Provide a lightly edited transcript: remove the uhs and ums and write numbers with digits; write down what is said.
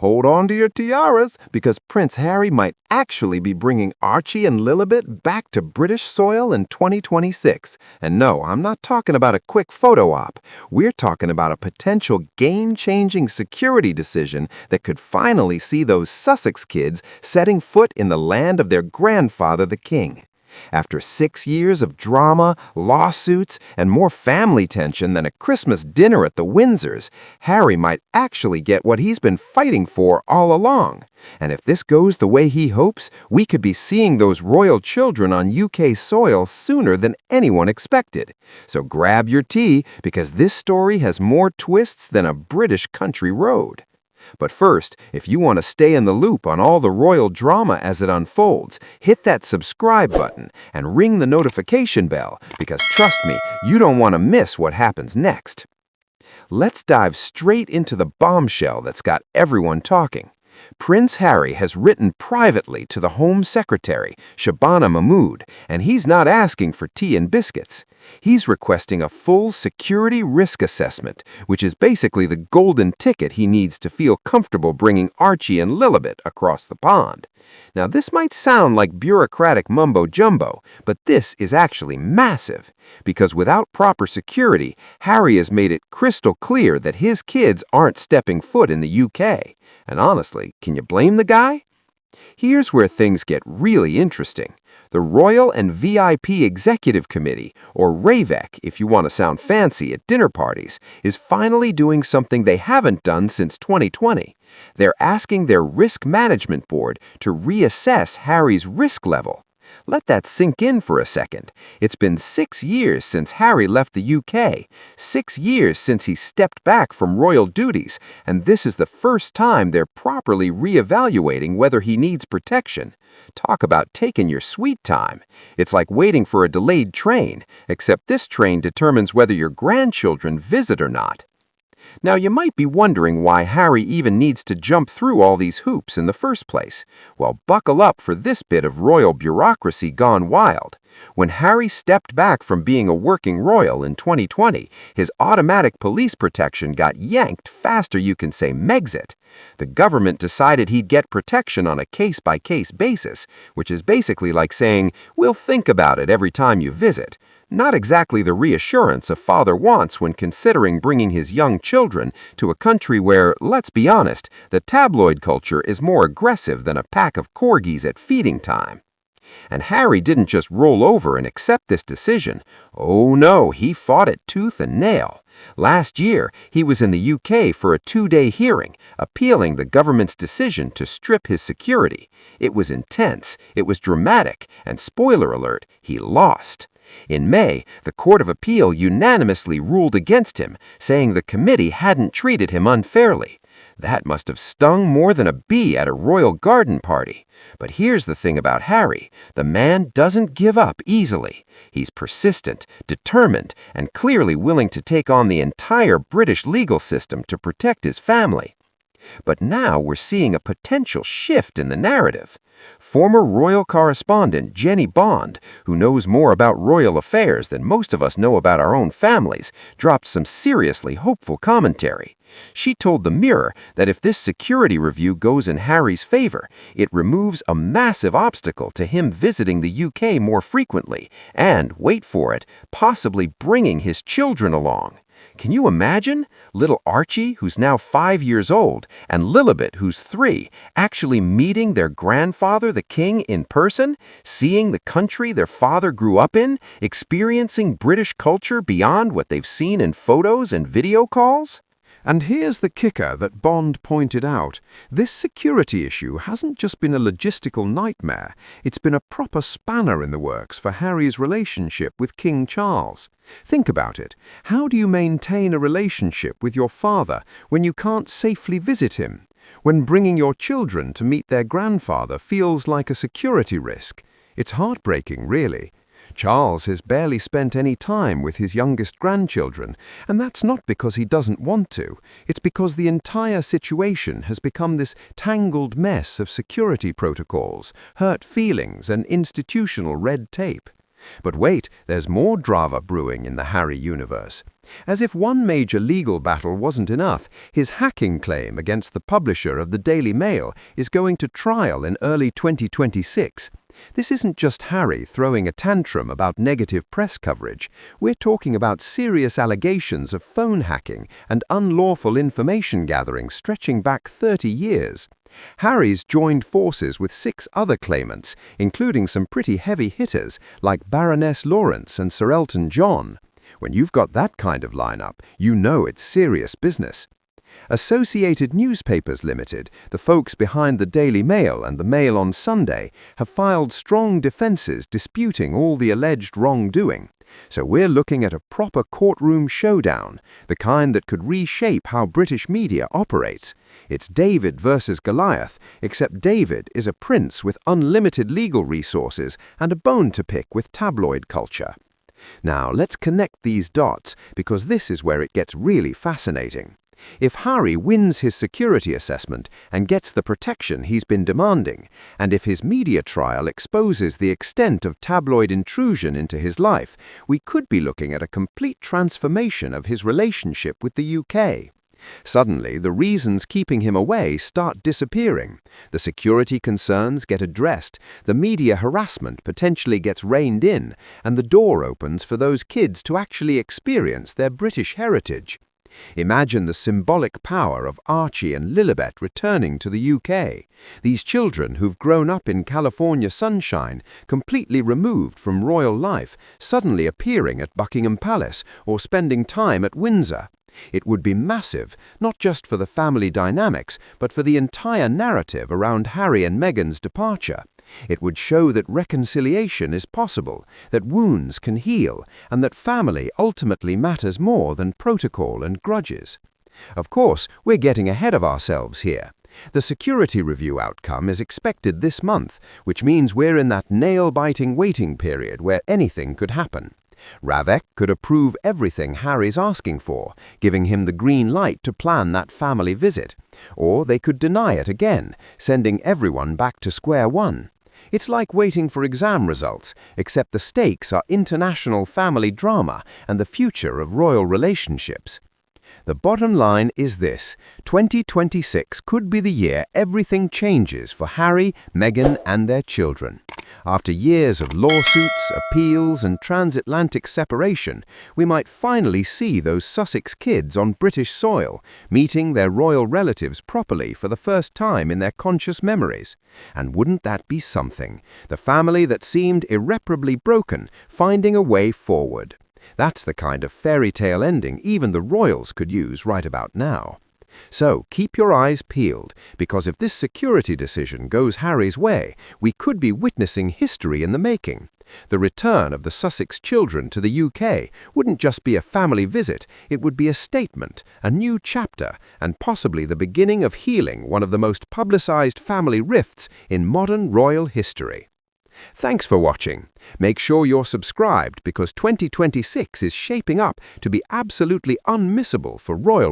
hold on to your tiaras because Prince Harry might actually be bringing Archie and Lilibet back to British soil in 2026. And no, I'm not talking about a quick photo op. We're talking about a potential game-changing security decision that could finally see those Sussex kids setting foot in the land of their grandfather, the king. After 6 years of drama, lawsuits, and more family tension than a Christmas dinner at the Windsors, Harry might actually get what he's been fighting for all along. And if this goes the way he hopes, we could be seeing those royal children on UK soil sooner than anyone expected. So grab your tea, because this story has more twists than a British country road. But first, if you want to stay in the loop on all the royal drama as it unfolds, hit that subscribe button and ring the notification bell, because trust me, you don't want to miss what happens next. Let's dive straight into the bombshell that's got everyone talking. Prince Harry has written privately to the Home Secretary, Shabana Mahmood, and he's not asking for tea and biscuits. He's requesting a full security risk assessment, which is basically the golden ticket he needs to feel comfortable bringing Archie and Lilibet across the pond. Now, this might sound like bureaucratic mumbo-jumbo, but this is actually massive, because without proper security, Harry has made it crystal clear that his kids aren't stepping foot in the UK. And honestly, can you blame the guy? Here's where things get really interesting. The Royal and VIP Executive Committee, or RAVEC if you want to sound fancy at dinner parties, is finally doing something they haven't done since 2020. They're asking their Risk Management Board to reassess Harry's risk level. Let that sink in for a second. It's been 6 years since Harry left the UK, 6 years since he stepped back from royal duties, and this is the first time they're properly reevaluating whether he needs protection. Talk about taking your sweet time. It's like waiting for a delayed train, except this train determines whether your grandchildren visit or not. Now, you might be wondering why Harry even needs to jump through all these hoops in the first place. Well, buckle up for this bit of royal bureaucracy gone wild. When Harry stepped back from being a working royal in 2020, his automatic police protection got yanked faster you can say Megxit. The government decided he'd get protection on a case-by-case basis, which is basically like saying, "We'll think about it every time you visit." Not exactly the reassurance a father wants when considering bringing his young children to a country where, let's be honest, the tabloid culture is more aggressive than a pack of corgis at feeding time. And Harry didn't just roll over and accept this decision. Oh no, he fought it tooth and nail. Last year, he was in the UK for a 2-day hearing, appealing the government's decision to strip his security. It was intense, it was dramatic, and spoiler alert, he lost. In May, the Court of Appeal unanimously ruled against him, saying the committee hadn't treated him unfairly. That must have stung more than a bee at a royal garden party. But here's the thing about Harry. The man doesn't give up easily. He's persistent, determined, and clearly willing to take on the entire British legal system to protect his family. But now we're seeing a potential shift in the narrative. Former royal correspondent Jenny Bond, who knows more about royal affairs than most of us know about our own families, dropped some seriously hopeful commentary. She told the Mirror that if this security review goes in Harry's favor, it removes a massive obstacle to him visiting the UK more frequently and, wait for it, possibly bringing his children along. Can you imagine? Little Archie, who's now 5 years old, and Lilibet, who's 3, actually meeting their grandfather, the king, in person, seeing the country their father grew up in, experiencing British culture beyond what they've seen in photos and video calls? And here's the kicker that Bond pointed out. This security issue hasn't just been a logistical nightmare, it's been a proper spanner in the works for Harry's relationship with King Charles. Think about it. How do you maintain a relationship with your father when you can't safely visit him? When bringing your children to meet their grandfather feels like a security risk? It's heartbreaking, really. Charles has barely spent any time with his youngest grandchildren, and that's not because he doesn't want to. It's because the entire situation has become this tangled mess of security protocols, hurt feelings, and institutional red tape. But wait, there's more drama brewing in the Harry universe. As if one major legal battle wasn't enough, his hacking claim against the publisher of the Daily Mail is going to trial in early 2026. This isn't just Harry throwing a tantrum about negative press coverage. We're talking about serious allegations of phone hacking and unlawful information gathering stretching back 30 years. Harry's joined forces with 6 other claimants, including some pretty heavy hitters like Baroness Lawrence and Sir Elton John. When you've got that kind of lineup, you know it's serious business. Associated Newspapers Limited, the folks behind the Daily Mail and the Mail on Sunday, have filed strong defenses disputing all the alleged wrongdoing. So we're looking at a proper courtroom showdown, the kind that could reshape how British media operates. It's David versus Goliath, except David is a prince with unlimited legal resources and a bone to pick with tabloid culture. Now, let's connect these dots, because this is where it gets really fascinating. If Harry wins his security assessment and gets the protection he's been demanding, and if his media trial exposes the extent of tabloid intrusion into his life, we could be looking at a complete transformation of his relationship with the UK. Suddenly, the reasons keeping him away start disappearing. The security concerns get addressed, the media harassment potentially gets reined in, and the door opens for those kids to actually experience their British heritage. Imagine the symbolic power of Archie and Lilibet returning to the UK. These children who've grown up in California sunshine, completely removed from royal life, suddenly appearing at Buckingham Palace or spending time at Windsor. It would be massive, not just for the family dynamics, but for the entire narrative around Harry and Meghan's departure. It would show that reconciliation is possible, that wounds can heal, and that family ultimately matters more than protocol and grudges. Of course, we're getting ahead of ourselves here. The security review outcome is expected this month, which means we're in that nail-biting waiting period where anything could happen. Ravek could approve everything Harry's asking for, giving him the green light to plan that family visit. Or they could deny it again, sending everyone back to square one. It's like waiting for exam results, except the stakes are international family drama and the future of royal relationships. The bottom line is this: 2026 could be the year everything changes for Harry, Meghan, and their children. After years of lawsuits, appeals, and transatlantic separation, we might finally see those Sussex kids on British soil, meeting their royal relatives properly for the first time in their conscious memories. And wouldn't that be something? The family that seemed irreparably broken, finding a way forward. That's the kind of fairy tale ending even the royals could use right about now. So keep your eyes peeled, because if this security decision goes Harry's way, we could be witnessing history in the making. The return of the Sussex children to the UK wouldn't just be a family visit, it would be a statement, a new chapter, and possibly the beginning of healing one of the most publicized family rifts in modern royal history. Thanks for watching. Make sure you're subscribed, because 2026 is shaping up to be absolutely unmissable for royal